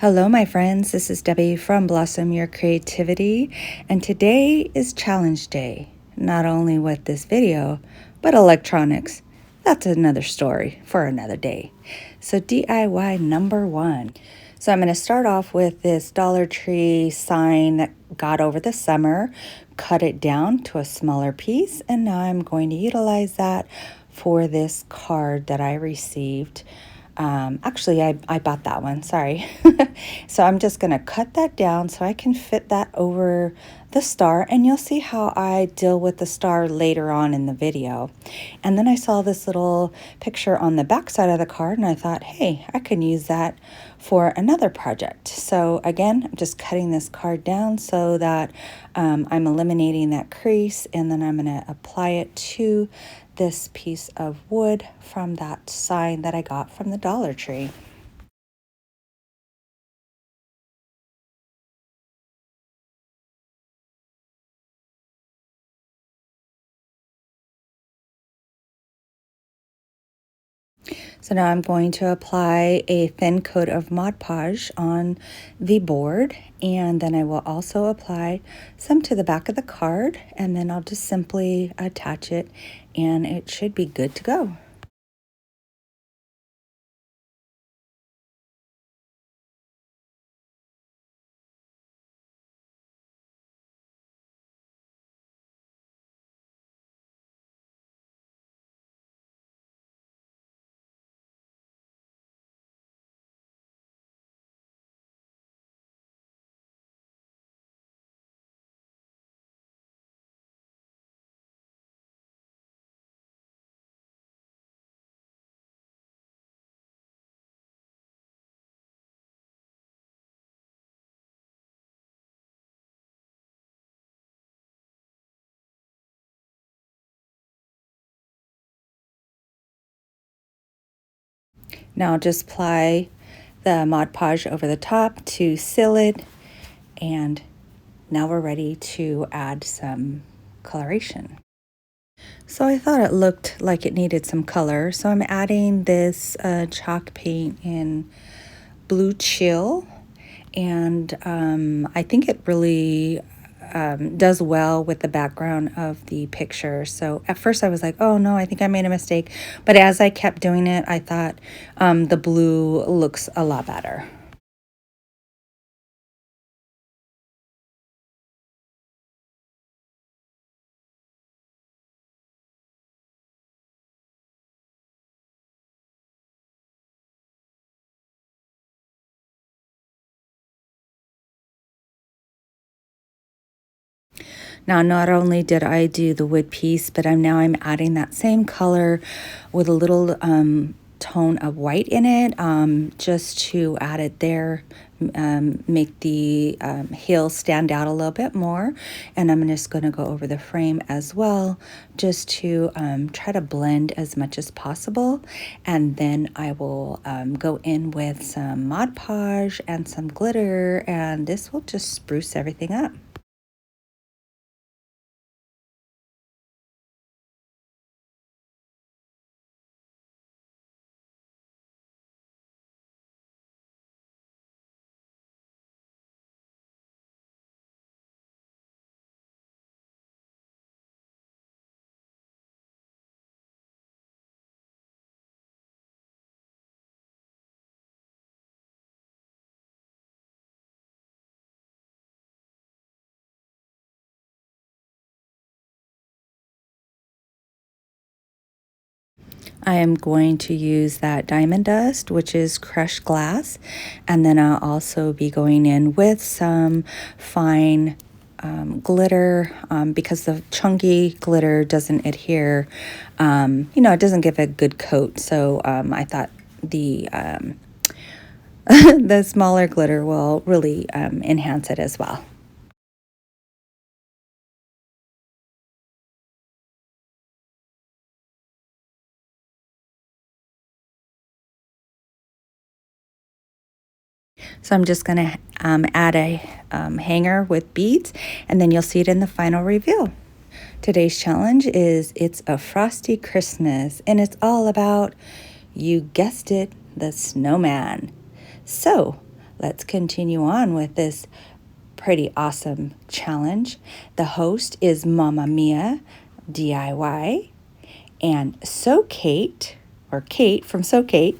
Hello, my friends. This is Debbie from Blossom Your Creativity, and today is Challenge Day. Not only with this video, but electronics. That's another story for another day. So DIY number one. So I'm going to start off with this Dollar Tree sign that got over the summer, cut it down to a smaller piece, and now I'm going to utilize that for this card that I received. Actually, I bought that one, sorry. So I'm just going to cut that down so I can fit that over the star, and you'll see how I deal with the star later on in the video. And then I saw this little picture on the back side of the card, and I thought, hey, I can use that for another project. So again, I'm just cutting this card down so that I'm eliminating that crease, and then I'm going to apply it to this piece of wood from that sign that I got from the Dollar Tree. So now I'm going to apply a thin coat of Mod Podge on the board, and then I will also apply some to the back of the card, and then I'll just simply attach it and it should be good to go. Now just apply the Mod Podge over the top to seal it, and now we're ready to add some coloration. So I thought it looked like it needed some color, so I'm adding this chalk paint in Blue Chill, and I think it really does well with the background of the picture. So at first I was like, oh no, I think I made a mistake, but as I kept doing it, I thought the blue looks a lot better. Now, not only did I do the wood piece, but I'm adding that same color with a little tone of white in it, just to add it there, make the heel stand out a little bit more. And I'm just going to go over the frame as well, just to try to blend as much as possible. And then I will go in with some Mod Podge and some glitter, and this will just spruce everything up. I am going to use that diamond dust, which is crushed glass, and then I'll also be going in with some fine glitter, because the chunky glitter doesn't adhere. It doesn't give a good coat, so I thought the the smaller glitter will really enhance it as well. So I'm just going to add a hanger with beads, and then you'll see it in the final reveal. Today's challenge is It's a Frosty Christmas, and it's all about, you guessed it, the snowman. So let's continue on with this pretty awesome challenge. The host is Momma Mia DIY and Kate from Kate,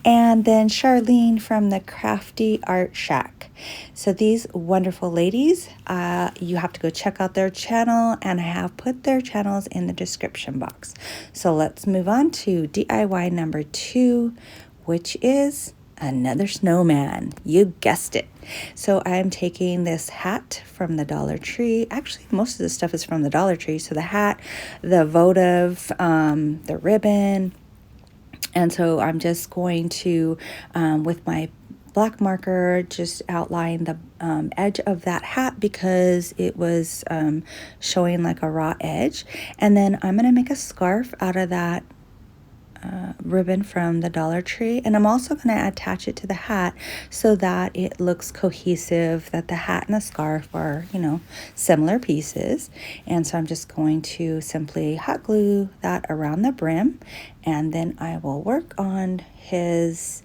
and then Charlene from the Crafty Art Shack. So these wonderful ladies, you have to go check out their channel, and I have put their channels in the description box. So let's move on to DIY number 2, which is another snowman. You guessed it. So I'm taking this hat from the Dollar Tree. Actually, most of the stuff is from the Dollar Tree. So the hat, the votive, the ribbon. And so I'm just going to, with my black marker, just outline the edge of that hat because it was showing like a raw edge. And then I'm going to make a scarf out of that ribbon from the Dollar Tree, and I'm also going to attach it to the hat so that it looks cohesive, that the hat and the scarf are, similar pieces. And so I'm just going to simply hot glue that around the brim, and then I will work on his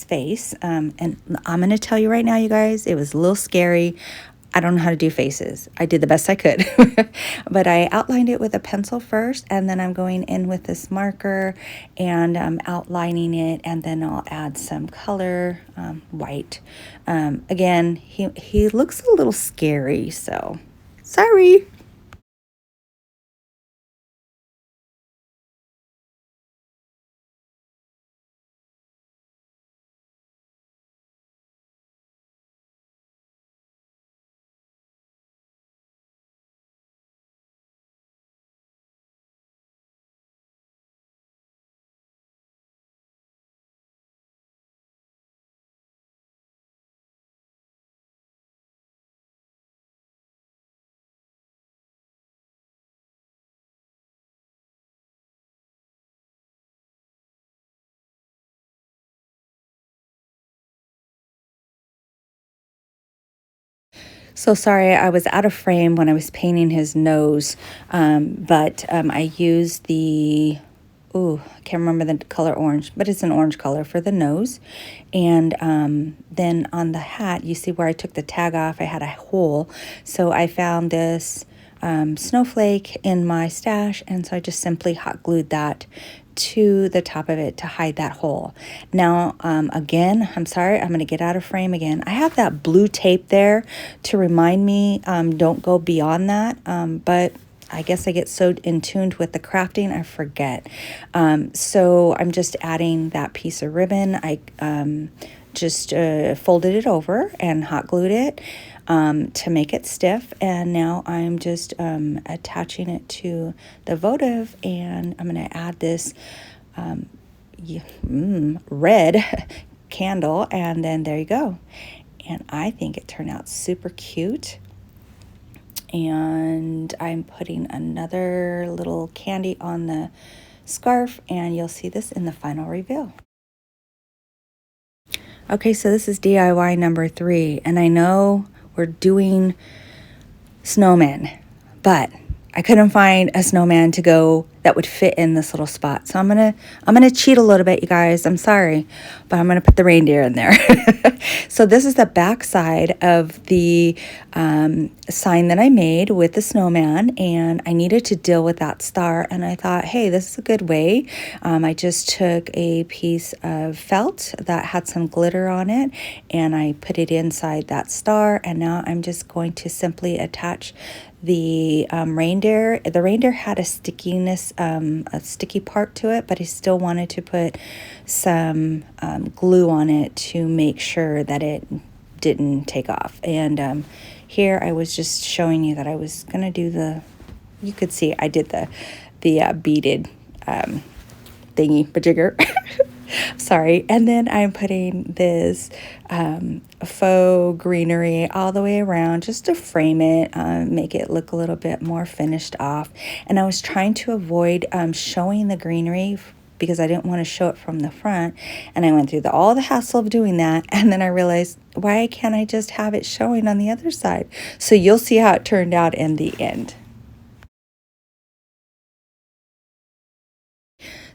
face. And I'm going to tell you right now, you guys, it was a little scary. I don't know how to do faces. I did the best I could, but I outlined it with a pencil first, and then I'm going in with this marker and outlining it, and then I'll add some color, white. Again, he looks a little scary, so sorry. So sorry, I was out of frame when I was painting his nose, but I used I can't remember the color orange, but it's an orange color for the nose. And then on the hat, you see where I took the tag off, I had a hole. So I found this snowflake in my stash, and so I just simply hot glued that to the top of it to hide that hole. Now, again, I'm sorry, I'm going to get out of frame again. I have that blue tape there to remind me, don't go beyond that, but I guess I get so in tuned with the crafting, I forget. So I'm just adding that piece of ribbon. I just folded it over and hot glued it to make it stiff. And now I'm just attaching it to the votive, and I'm going to add this red candle, and then there you go. And I think it turned out super cute. And I'm putting another little candy on the scarf, and you'll see this in the final reveal. Okay, so this is DIY number 3, and I know we're doing snowmen, but I couldn't find a snowman to go that would fit in this little spot. So I'm gonna cheat a little bit, you guys. I'm sorry, but I'm gonna put the reindeer in there. So this is the back side of the sign that I made with the snowman, and I needed to deal with that star. And I thought, hey, this is a good way. I just took a piece of felt that had some glitter on it, and I put it inside that star. And now I'm just going to simply attach the reindeer. The reindeer had a stickiness, a sticky part to it, but I still wanted to put some glue on it to make sure that it didn't take off. And here I was just showing you that I was gonna do you could see I did the beaded thingy majigger. Sorry. And then I'm putting this faux greenery all the way around just to frame it, make it look a little bit more finished off. And I was trying to avoid showing the greenery because I didn't want to show it from the front. And I went through all the hassle of doing that. And then I realized, why can't I just have it showing on the other side? So you'll see how it turned out in the end.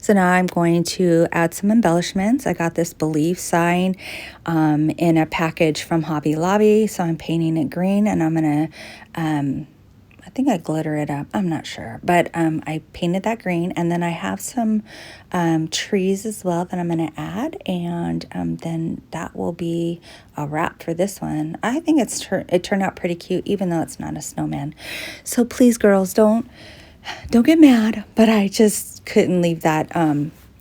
So now I'm going to add some embellishments. I got this believe sign in a package from Hobby Lobby, so I'm painting it green, and I'm going to, I think I glitter it up. I'm not sure, but I painted that green, and then I have some trees as well that I'm going to add, and then that will be a wrap for this one. I think it turned out pretty cute, even though it's not a snowman. So please, girls, don't get mad, but I just couldn't leave that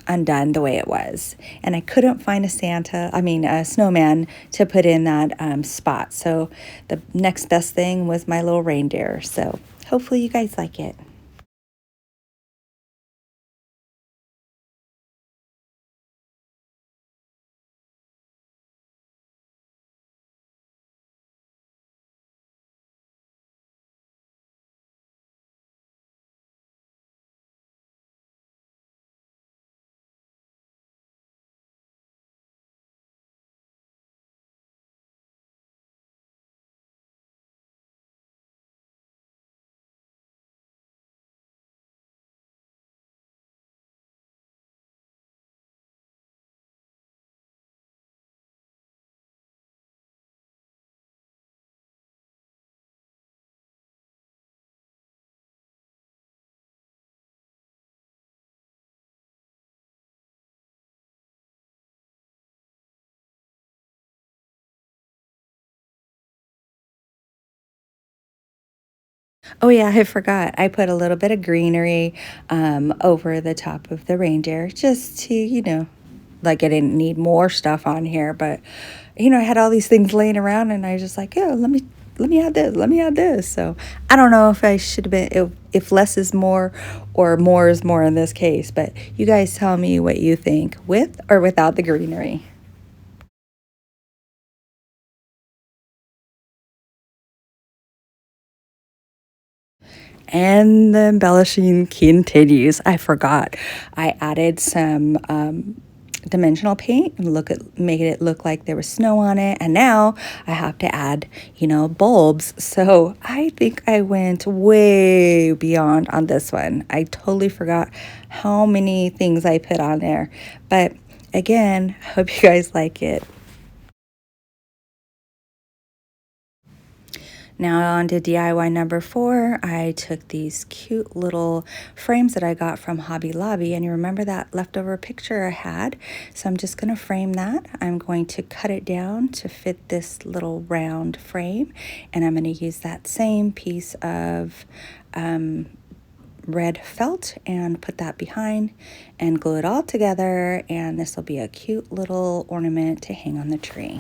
undone the way it was. And I couldn't find a snowman to put in that spot. So the next best thing was my little reindeer. So hopefully you guys like it. Oh yeah, I forgot. I put a little bit of greenery over the top of the reindeer just to, like I didn't need more stuff on here, but I had all these things laying around and I was just like, oh, let me add this, let me add this. So I don't know if I should have been if less is more or more is more in this case, but you guys tell me what you think with or without the greenery. And the embellishing continues. I forgot. I added some dimensional paint and made it look like there was snow on it. And now I have to add, bulbs. So I think I went way beyond on this one. I totally forgot how many things I put on there. But again, hope you guys like it. Now on to DIY number 4, I took these cute little frames that I got from Hobby Lobby, and you remember that leftover picture I had? So I'm just going to frame that. I'm going to cut it down to fit this little round frame, and I'm going to use that same piece of red felt and put that behind and glue it all together, and this will be a cute little ornament to hang on the tree.